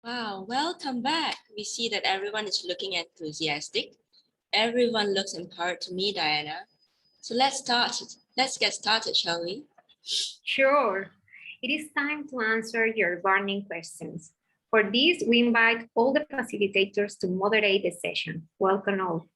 Wow, welcome back. We see that everyone is looking enthusiastic. Everyone looks empowered to me, Diana. So let's get started, shall we? Sure. It is time to answer your burning questions. For this, we invite all the facilitators to moderate the session. Welcome all.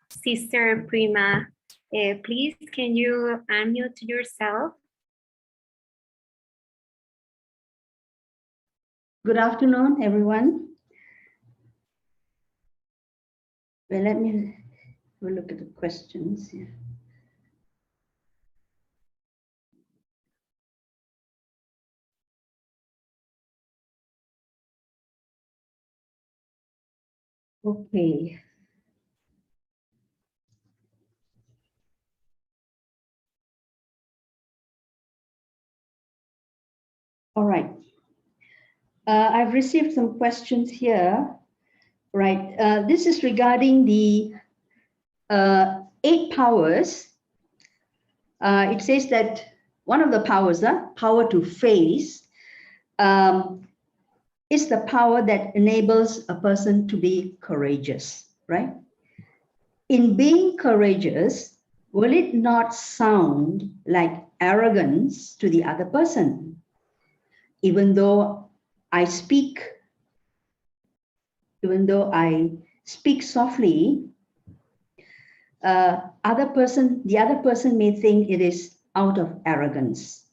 Sister Prima, please can you unmute yourself? Good afternoon, everyone. Well, let me have a look at the questions here. Okay. All right. I've received some questions here. Right. This is regarding the 8 powers. It says that one of the powers, power to face, is the power that enables a person to be courageous, right? In being courageous, will it not sound like arrogance to the other person? Even though I speak softly, the other person may think it is out of arrogance.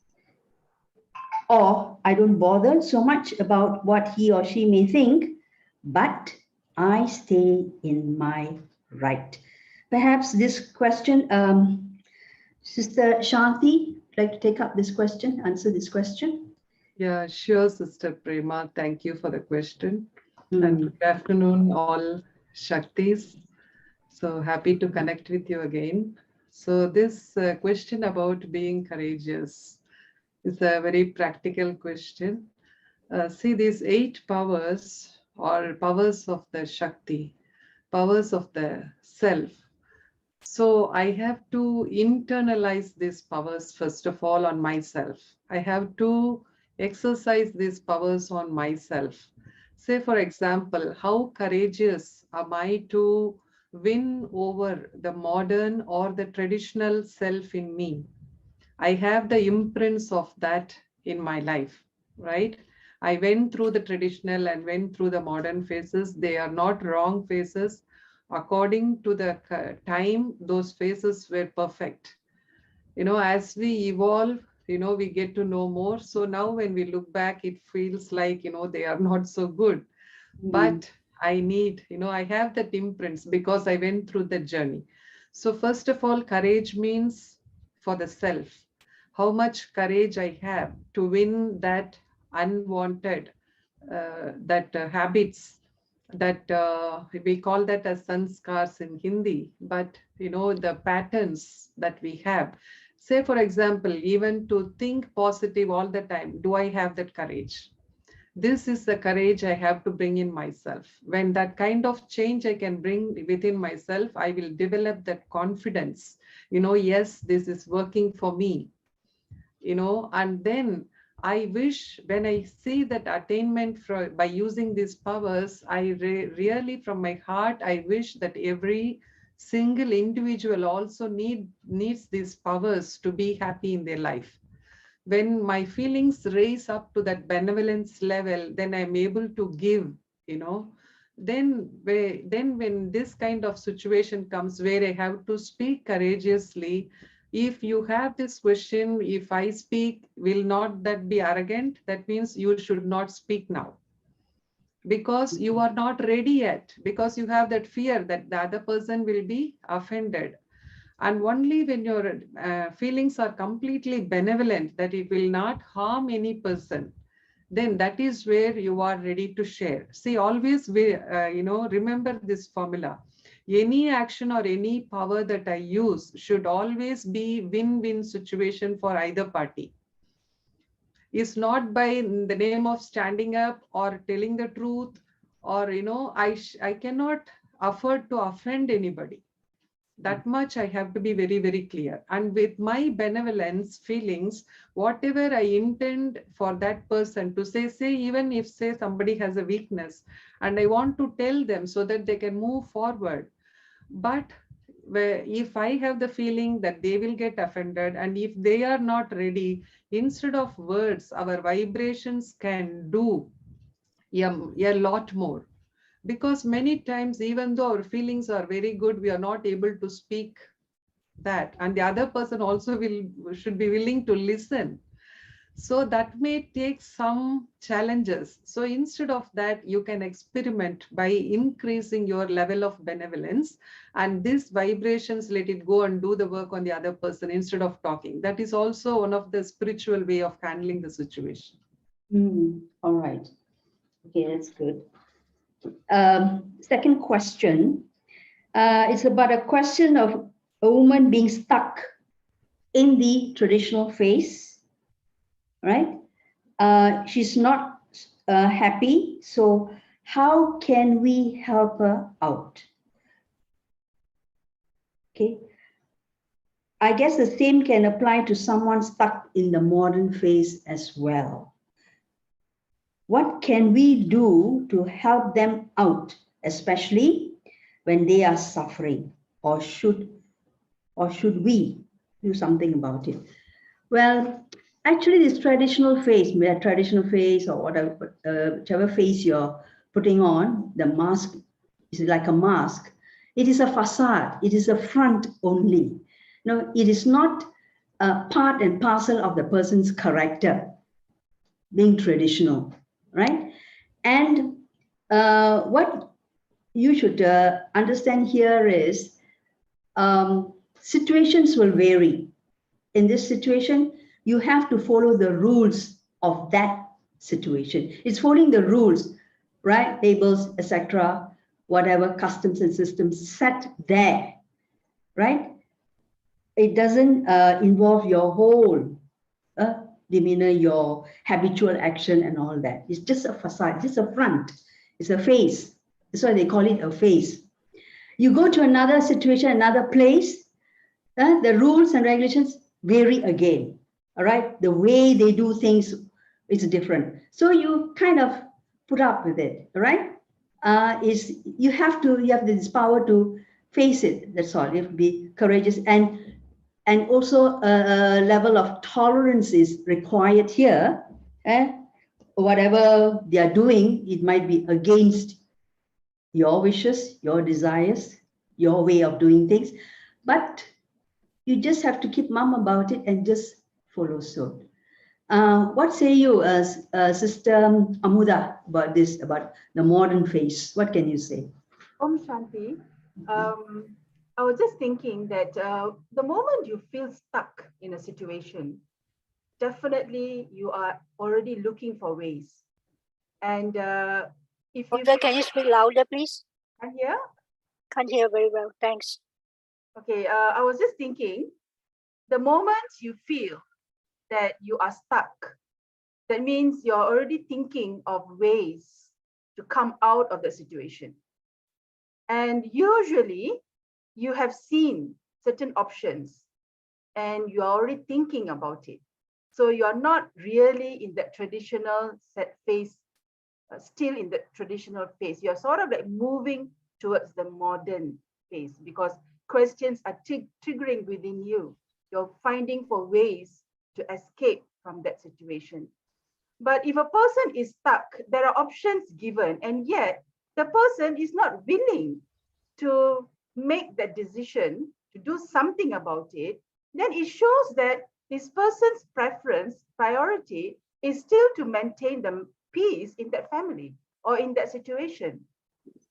Or I don't bother so much about what he or she may think, but I stay in my right. Perhaps this question, Sister Shanti, like to take up this question, answer this question? Yeah, sure, Sister Prema. Thank you for the question. And good afternoon, all Shaktis. So happy to connect with you again. So this question about being courageous is a very practical question. See, these 8 powers or powers of the Shakti, powers of the self. So I have to internalize these powers, first of all, on myself. I have to exercise these powers on myself. Say, for example, how courageous am I to win over the modern or the traditional self in me? I have the imprints of that in my life, right? I went through the traditional and went through the modern phases. They are not wrong phases. According to the time, those phases were perfect. As we evolve, we get to know more. So now when we look back, it feels like, they are not so good. But I need, I have that imprints because I went through the journey. So first of all, courage means for the self. How much courage I have to win that unwanted, habits that we call that as sanskars in Hindi, but the patterns that we have. Say, for example, even to think positive all the time, do I have that courage? This is the courage I have to bring in myself. When that kind of change I can bring within myself, I will develop that confidence. Yes, this is working for me. And then I wish when I see that attainment by using these powers, I really from my heart, I wish that every single individual also needs these powers to be happy in their life. When my feelings raise up to that benevolence level, then I'm able to give, then when this kind of situation comes where I have to speak courageously, if you have this question, if I speak, will not that be arrogant? That means you should not speak now. Because you are not ready yet, because you have that fear that the other person will be offended. And only when your feelings are completely benevolent, that it will not harm any person, then that is where you are ready to share. See, always remember this formula. Any action or any power that I use should always be win-win situation for either party. It's not by the name of standing up or telling the truth, or I cannot afford to offend anybody. That much I have to be very, very clear. And with my benevolence feelings, whatever I intend for that person to say, even if somebody has a weakness and I want to tell them so that they can move forward. But if I have the feeling that they will get offended, and if they are not ready, instead of words, our vibrations can do a lot more. Because many times, even though our feelings are very good, we are not able to speak that, and the other person also should be willing to listen. So that may take some challenges. So instead of that, you can experiment by increasing your level of benevolence, and these vibrations, let it go and do the work on the other person instead of talking. That is also one of the spiritual way of handling the situation. All right. Okay, that's good. Second question. It's about a question of a woman being stuck in the traditional phase, right? She's not happy. So how can we help her out? Okay. I guess the same can apply to someone stuck in the modern phase as well. What can we do to help them out, especially when they are suffering? Or should we do something about it? Well, actually, this traditional phase or whatever, whichever phase you're putting on, the mask is like a mask. It is a facade. It is a front only. No, it is not a part and parcel of the person's character, being traditional, right? And what you should understand here is situations will vary. In this situation, you have to follow the rules of that situation. It's following the rules, right? Labels, etc., whatever customs and systems set there, right? It doesn't involve your whole demeanor, your habitual action and all that. It's just a facade, just a front. It's a face. That's why they call it a face. You go to another situation, another place, the rules and regulations vary again. All right, the way they do things is different. So you kind of put up with it. All right, you have this power to face it. That's all. You have to be courageous, and also a level of tolerance is required here. Whatever they are doing, it might be against your wishes, your desires, your way of doing things, but you just have to keep mum about it and just follow suit. What say you, Sister Amuda, about this, about the modern phase? What can you say? Shanti, I was just thinking that the moment you feel stuck in a situation, definitely you are already looking for ways. And if you can you speak louder, please? Can't hear? Can't hear very well. Thanks. Okay, I was just thinking, the moment you feel that you are stuck, that means you're already thinking of ways to come out of the situation. And usually you have seen certain options and you're already thinking about it. So you're not really in that traditional set phase, still in the traditional phase. You're sort of like moving towards the modern phase because questions are triggering within you. You're finding for ways to escape from that situation. But if a person is stuck, there are options given, and yet the person is not willing to make that decision to do something about it, then it shows that this person's priority is still to maintain the peace in that family or in that situation.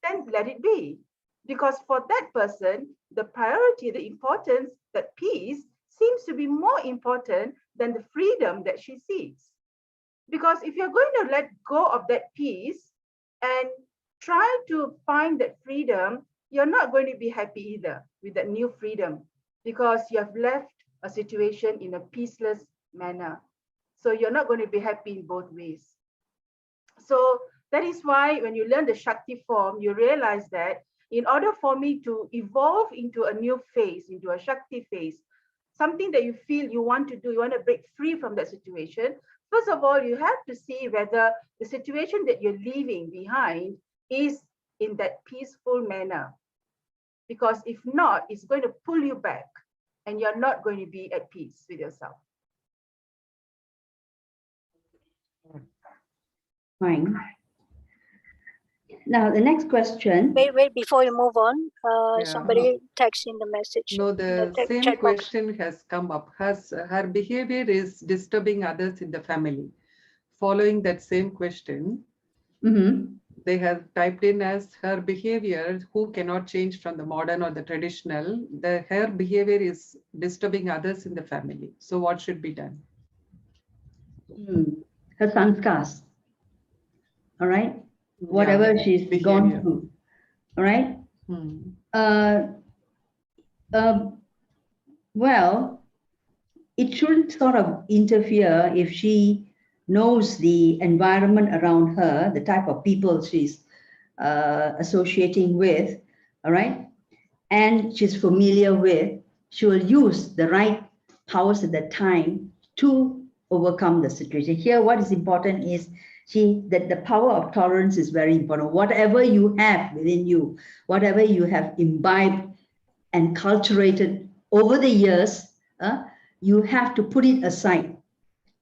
Then let it be. Because for that person, the priority, the importance, that peace seems to be more important than the freedom that she seeks. Because if you're going to let go of that peace and try to find that freedom, you're not going to be happy either with that new freedom, because you have left a situation in a peaceless manner. So you're not going to be happy in both ways. So that is why when you learn the Shakti form, you realize that in order for me to evolve into a new phase, into a Shakti phase, something that you feel you want to do, you want to break free from that situation, first of all, you have to see whether the situation that you're leaving behind is in that peaceful manner. Because if not, it's going to pull you back and you're not going to be at peace with yourself. Fine. Now, the next question. Wait, before you move on, Yeah. somebody text in the message. No, in the same chat box. question has come up. Her behavior is disturbing others in the family. Following that same question, they have typed in as her behavior, who cannot change from the modern or the traditional, her behavior is disturbing others in the family. So what should be done? Her sanskars. All right. Whatever she's gone through. All right. Well, it shouldn't sort of interfere if she knows the environment around her, the type of people she's associating with, all right, and she's familiar with. She will use the right powers at that time to overcome the situation. Here, what is important is that the power of tolerance is very important. Whatever you have within you, whatever you have imbibed and cultivated over the years, you have to put it aside,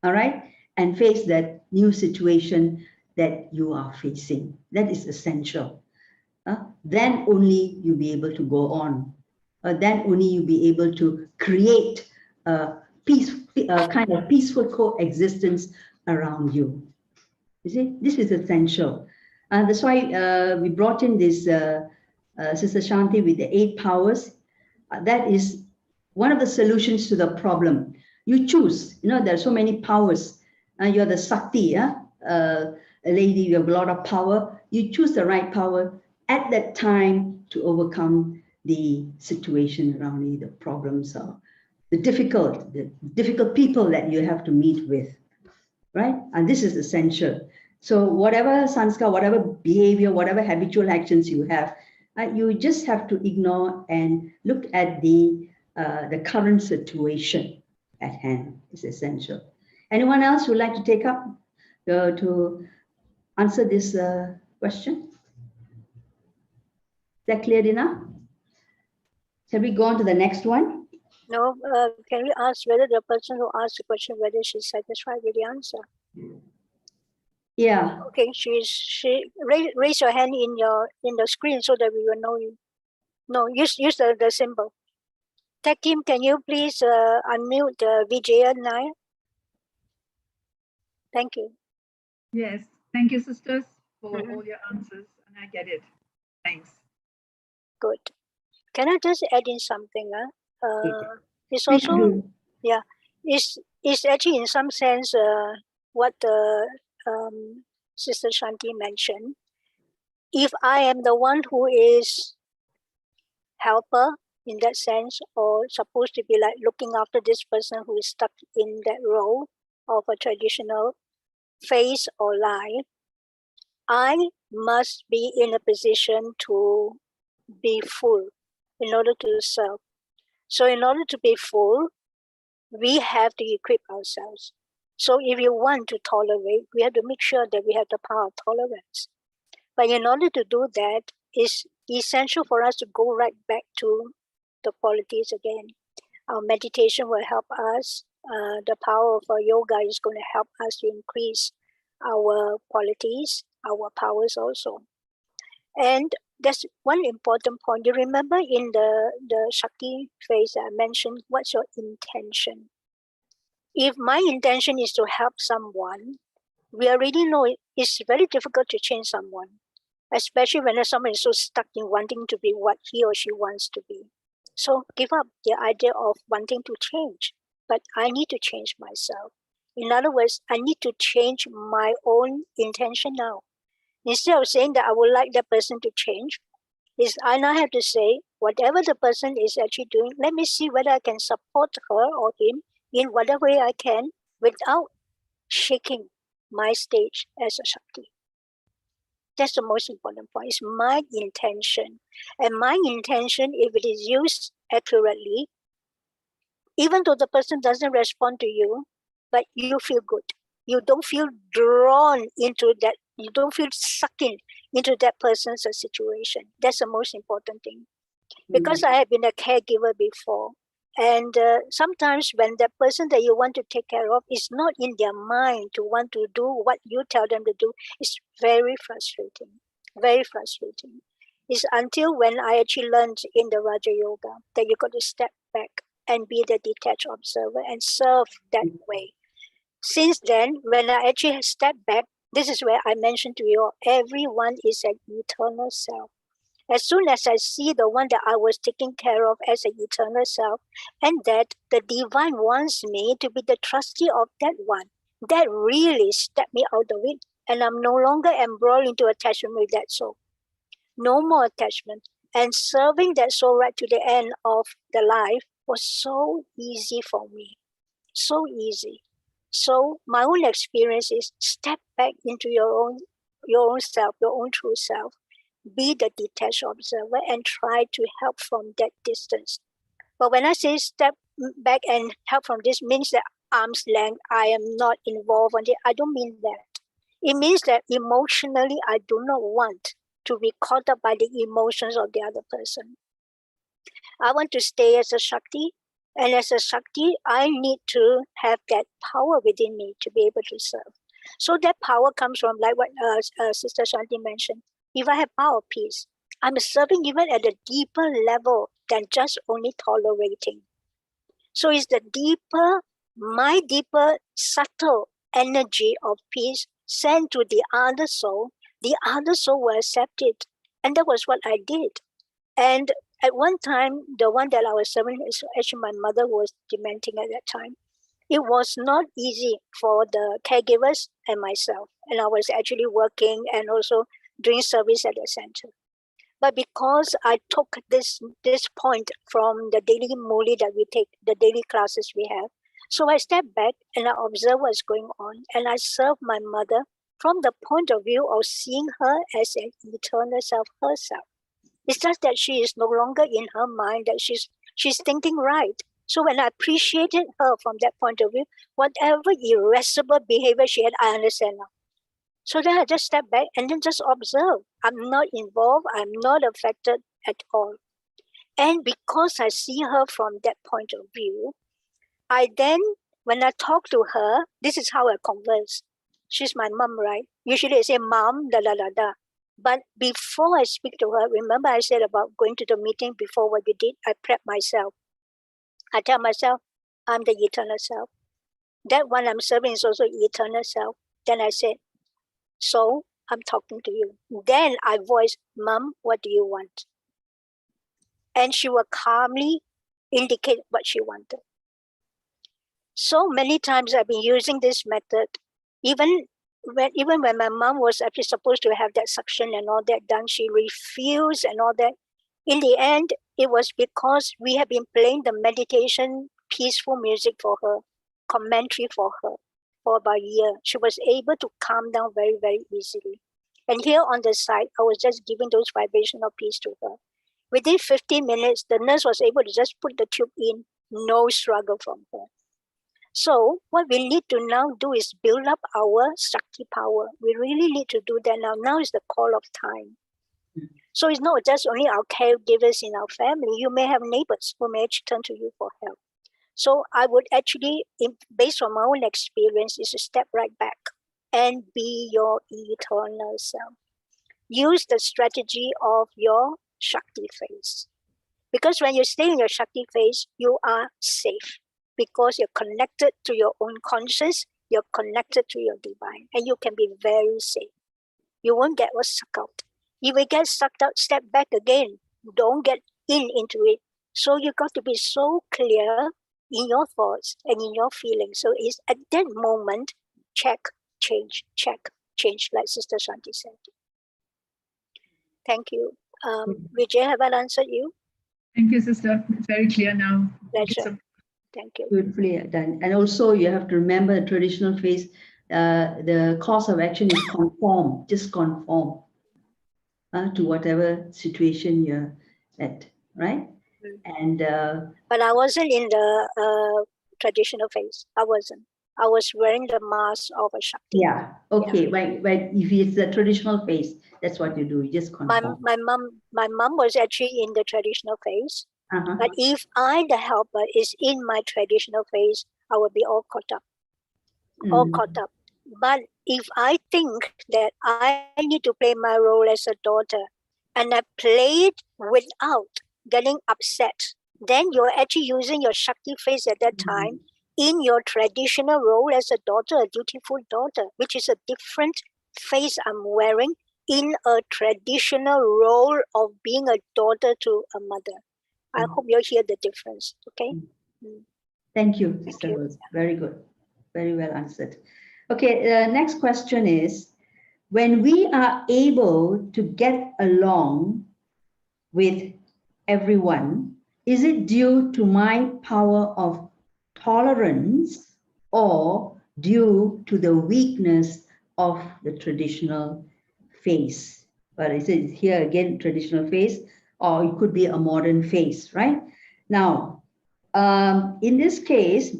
all right, and face that new situation that you are facing. That is essential. Then only you'll be able to go on. Then only you'll be able to create a kind of peaceful coexistence around you. You see, this is essential. That's why we brought in this Sister Shanti with the 8 powers. That is one of the solutions to the problem. You choose, there are so many powers. You're the Shakti, a lady, you have a lot of power. You choose the right power at that time to overcome the situation around you, the problems, or the difficult people that you have to meet with, right? And this is essential. So whatever sanskar, whatever behavior, whatever habitual actions you have, you just have to ignore and look at the current situation at hand. Is essential. Anyone else who would like to take up to answer this question? Is that clear enough? Shall we go on to the next one? No, can we ask whether the person who asked the question, whether she's satisfied with the answer? Yeah. Okay, raise your hand in the screen so that we will know you. No, use the symbol. Tech team, can you please unmute the Vijaya Nair? Thank you. Yes, thank you, sisters, for all your answers, and I get it. Thanks. Good. Can I just add in something? It's also, it's actually in some sense what Sister Shanti mentioned. If I am the one who is helper in that sense, or supposed to be like looking after this person who is stuck in that role of a traditional phase or life, I must be in a position to be full in order to serve. So in order to be full, we have to equip ourselves. So if you want to tolerate, we have to make sure that we have the power of tolerance. But in order to do that, it's essential for us to go right back to the qualities again. Our meditation will help us. The power of our yoga is going to help us to increase our qualities, our powers also. And that's one important point. You remember in the Shakti phase I mentioned, what's your intention? If my intention is to help someone, we already know it's very difficult to change someone, especially when someone is so stuck in wanting to be what he or she wants to be. So give up the idea of wanting to change, but I need to change myself. In other words, I need to change my own intention now. Instead of saying that I would like that person to change, I now have to say, whatever the person is actually doing, let me see whether I can support her or him in whatever way I can without shaking my stage as a Shakti. That's the most important point. It's my intention. And my intention, if it is used accurately, even though the person doesn't respond to you, but you feel good. You don't feel drawn into that. You don't feel sucked into that person's situation. That's the most important thing. Because I have been a caregiver before. And sometimes when that person that you want to take care of is not in their mind to want to do what you tell them to do, it's very frustrating. Very frustrating. It's until when I actually learned in the Raja Yoga that you got to step back and be the detached observer and serve that way. Since then, when I actually step back, this is where I mentioned to you, everyone is an eternal self. As soon as I see the one that I was taking care of as an eternal self, and that the divine wants me to be the trustee of that one, that really stepped me out of it. And I'm no longer embroiled into attachment with that soul. No more attachment. And serving that soul right to the end of the life was so easy for me. So easy. So my own experience is step back into your own self, your own true self. Be the detached observer and try to help from that distance. But when I say step back and help from this, means that arm's length, I am not involved on it. I don't mean that. It means that emotionally, I do not want to be caught up by the emotions of the other person. I want to stay as a Shakti. And as a Shakti, I need to have that power within me to be able to serve. So that power comes from, like what Sister Shanti mentioned. If I have power of peace, I'm serving even at a deeper level than just only tolerating. So it's the deeper, my deeper, subtle energy of peace sent to the other soul will accept it. And that was what I did. And at one time, the one that I was serving is actually my mother, who was dementing at that time. It was not easy for the caregivers and myself. And I was actually working and also doing service at the center. But because I took this point from the daily muli that we take, the daily classes we have, so I stepped back and I observed what's going on. And I served my mother from the point of view of seeing her as an eternal self herself. It's just that she is no longer in her mind, that she's thinking right. So when I appreciated her from that point of view, whatever irascible behavior she had, I understand now. So then I just step back and then just observe. I'm not involved. I'm not affected at all. And because I see her from that point of view, I then, when I talk to her, this is how I converse. She's my mom, right? Usually I say, Mom, da da da da. But before I speak to her, remember I said about going to the meeting before what you did, I prep myself. I tell myself, I'm the eternal self. That one I'm serving is also eternal self. Then I said, so I'm talking to you. Then I voice, Mom, what do you want? And she will calmly indicate what she wanted. So many times I've been using this method, even when my mom was actually supposed to have that suction and all that done, she refused and all that. In the end, it was because we have been playing the meditation, peaceful music for her, commentary for her, for about a year. She was able to calm down very, very easily. And here on the side, I was just giving those vibrational peace to her. Within 15 minutes, the nurse was able to just put the tube in, no struggle from her. So what we need to now do is build up our Shakti power. We really need to do that now. Now is the call of time. So it's not just only our caregivers in our family. You may have neighbors who may actually turn to you for help. So I would actually, based on my own experience, is to step right back and be your eternal self. Use the strategy of your Shakti phase. Because when you stay in your Shakti phase, you are safe. Because you're connected to your own conscience, you're connected to your divine, and you can be very safe. You won't get sucked out. If you get sucked out, step back again. Don't get into it. So you got to be so clear in your thoughts and in your feelings. So it's at that moment, check, change, like Sister Shanti said. Thank you. Vijay, have I answered you? Thank you, sister. It's very clear now. Pleasure. Thank you. Beautifully done. And also you have to remember the traditional phase, the course of action is conform, just conform to whatever situation you're at, right? And but I wasn't in the traditional phase. I wasn't. I was wearing the mask of a Shakti. yeah, okay, right. If it's the traditional phase, that's what you do. You just conform. My mom was actually in the traditional phase. Uh-huh. But if I, the helper, is in my traditional phase, I will be all caught up. All caught up. But if I think that I need to play my role as a daughter, and I play it without getting upset, then you're actually using your Shakti phase at that time in your traditional role as a daughter, a dutiful daughter, which is a different phase I'm wearing in a traditional role of being a daughter to a mother. I hope you'll hear the difference, okay? Thank you, Sister Rose. Very good. Very well answered. Okay, the next question is, when we are able to get along with everyone, is it due to my power of tolerance or due to the weakness of the traditional phase? But it says here again, traditional phase, or it could be a modern phase, right? Now, in this case,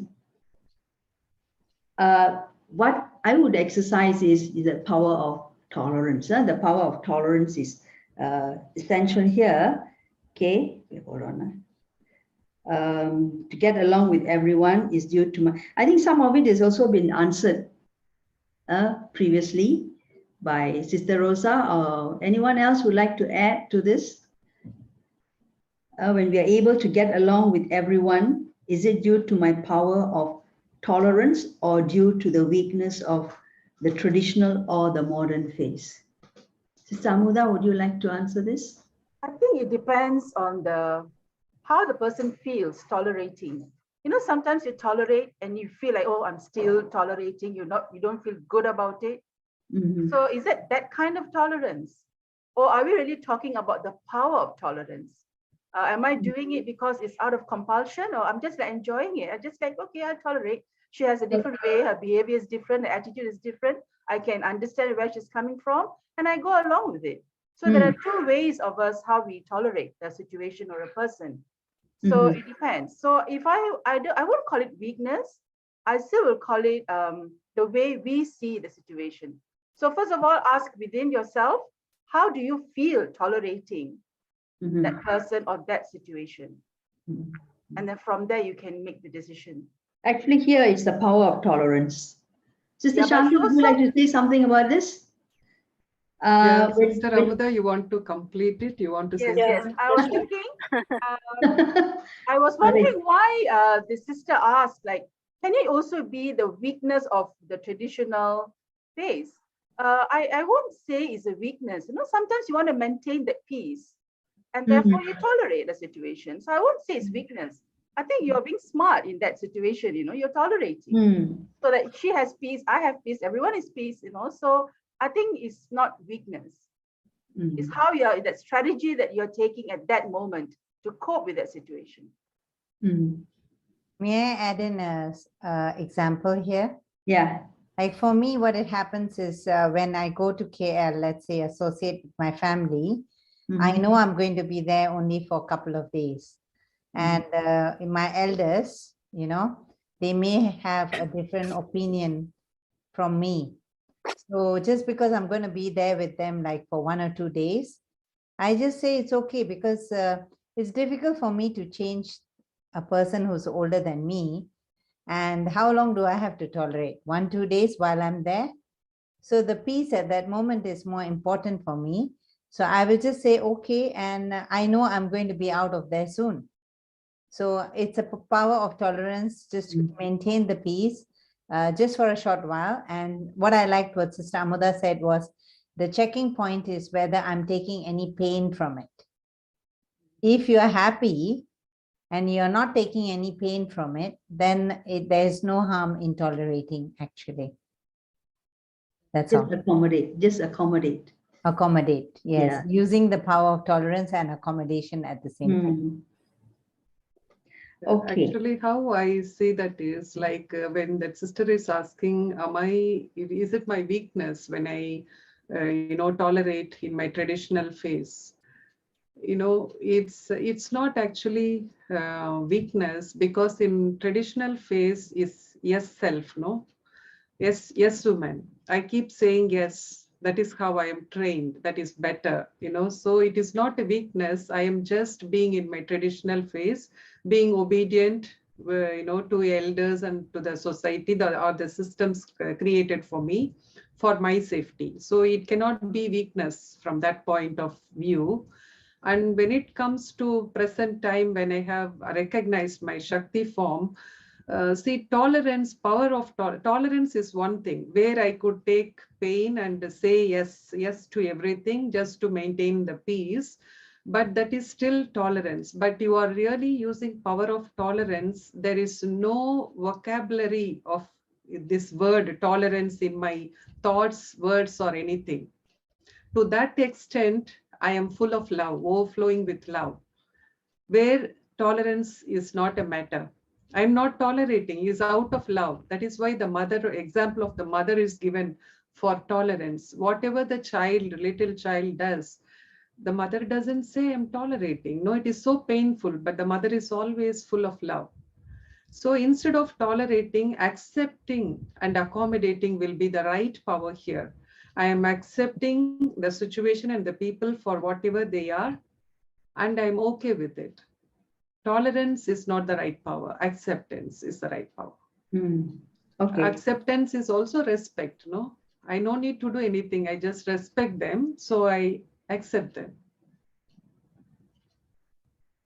what I would exercise is the power of tolerance. The power of tolerance is essential here. Okay, hold on. To get along with everyone is due to my, I think some of it has also been answered previously by Sister Rosa, or anyone else would like to add to this? When we are able to get along with everyone, is it due to my power of tolerance or due to the weakness of the traditional or the modern phase? Sister Amuda, would you like to answer this? I think it depends on how the person feels tolerating. You know, sometimes you tolerate and you feel like, oh, I'm still tolerating. You don't feel good about it. So is it that kind of tolerance? Or are we really talking about the power of tolerance? Am I doing it because it's out of compulsion, or I'm just like enjoying it? I just like, okay, I tolerate. She has a different way, her behavior is different, her attitude is different. I can understand where she's coming from and I go along with it. So there are two ways of us how we tolerate a situation or a person. So it depends. So if I won't call it weakness, I still will call it the way we see the situation. So first of all, ask within yourself, how do you feel tolerating that person or that situation? And then from there, you can make the decision. Actually, here is the power of tolerance. Sister Shanti, would you like to say something about this? Sister Amuda, you want to complete it? You want to say something? Yes, I was thinking, I was wondering why the sister asked, like, can it also be the weakness of the traditional phase? I won't say it's a weakness. You know, sometimes you want to maintain that peace and therefore you tolerate the situation. So I won't say it's weakness. I think you're being smart in that situation, you know, you're tolerating. So that she has peace, I have peace, everyone is peace, you know. So I think it's not weakness. It's how you're, that strategy that you're taking at that moment to cope with that situation. May I add in an example here? Yeah. Like for me, what it happens is when I go to KL, let's say associate with my family, I know I'm going to be there only for a couple of days. And in my elders, you know, they may have a different opinion from me. So just because I'm going to be there with them like for 1 or 2 days, I just say it's okay, because it's difficult for me to change a person who's older than me. And how long do I have to tolerate? 1 or 2 days while I'm there? So the peace at that moment is more important for me. So I will just say, okay, and I know I'm going to be out of there soon. So it's a power of tolerance, just to maintain the peace just for a short while. And what I liked what Sister Amuda said was, the checking point is whether I'm taking any pain from it. If you are happy, and you're not taking any pain from it, then there's no harm in tolerating, actually. That's Just all. accommodate, just accommodate. Accommodate, yes. Yeah. Using the power of tolerance and accommodation at the same time. Mm. Okay. Actually, how I see that is like when that sister is asking, is it my weakness when I, tolerate in my traditional phase? It's not actually weakness, because in traditional phase is yes self, no? Yes, woman. I keep saying yes. That is how I am trained. That is better, So it is not a weakness. I am just being in my traditional phase, being obedient, to elders and to the society or the systems created for me, for my safety. So it cannot be weakness from that point of view. And when it comes to present time, when I have recognized my Shakti form, see, tolerance, power of tolerance is one thing where I could take pain and say yes to everything just to maintain the peace. But that is still tolerance. But you are really using power of tolerance. There is no vocabulary of this word tolerance in my thoughts, words, or anything. To that extent, I am full of love, overflowing with love, where tolerance is not a matter. I'm not tolerating, is out of love. That is why the mother, example of the mother is given for tolerance. Whatever the little child does, the mother doesn't say, I'm tolerating. No, it is so painful, but the mother is always full of love. So instead of tolerating, accepting and accommodating will be the right power here. I am accepting the situation and the people for whatever they are, and I'm okay with it. Tolerance is not the right power. Acceptance is the right power. Okay. Acceptance is also respect, no? I no need to do anything. I just respect them. So I accept them.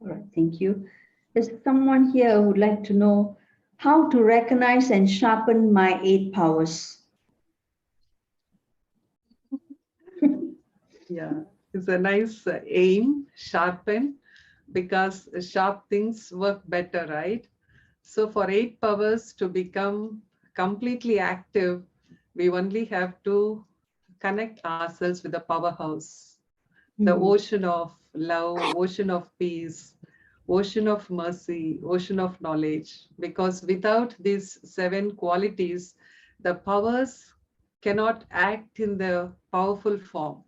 All right, thank you. There's someone here who would like to know how to recognize and sharpen my 8 powers. Yeah, it's a nice aim, sharpen, because sharp things work better, right? So for 8 powers to become completely active, we only have to connect ourselves with the powerhouse, the ocean of love, ocean of peace, ocean of mercy, ocean of knowledge. Because without these 7 qualities, the powers cannot act in the powerful form.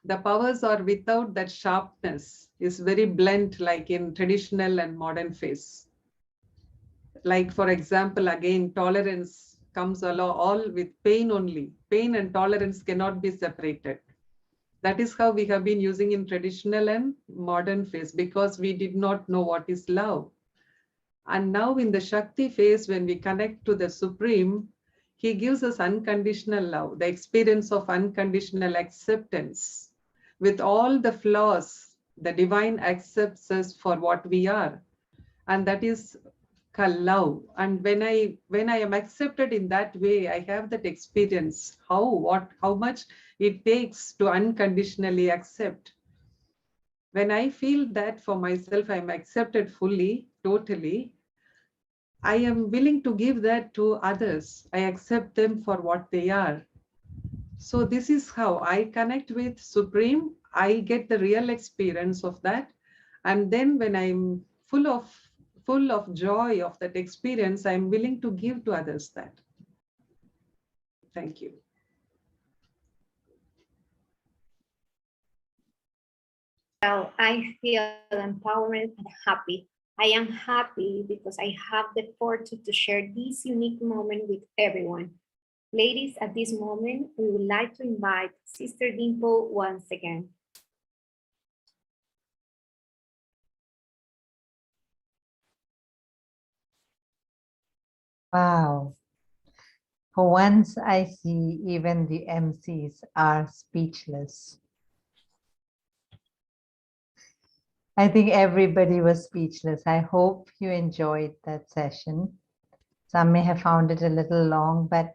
The powers are without that sharpness, is very blunt, like in traditional and modern phase. Like, for example, again, tolerance comes along all with pain only. Pain and tolerance cannot be separated. That is how we have been using in traditional and modern phase, because we did not know what is love. And now in the Shakti phase, when we connect to the Supreme, he gives us unconditional love, the experience of unconditional acceptance. With all the flaws, the divine accepts us for what we are. And that is love. And when I am accepted in that way, I have that experience how much it takes to unconditionally accept. When I feel that for myself, I'm accepted fully, totally, I am willing to give that to others. I accept them for what they are. So this is how I connect with Supreme. I get the real experience of that. And then when I'm full of joy of that experience, I'm willing to give to others that. Thank you. Well, I feel empowered and happy. I am happy because I have the fortune to share this unique moment with everyone. Ladies, at this moment, we would like to invite Sister Dimple once again. Wow. For once, I see even the MCs are speechless. I think everybody was speechless. I hope you enjoyed that session. Some may have found it a little long, but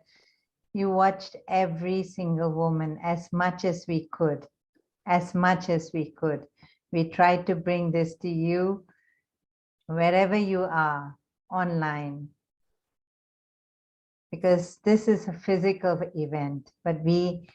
you watched every single woman as much as we could, as much as we could. We tried to bring this to you wherever you are online, because this is a physical event, but we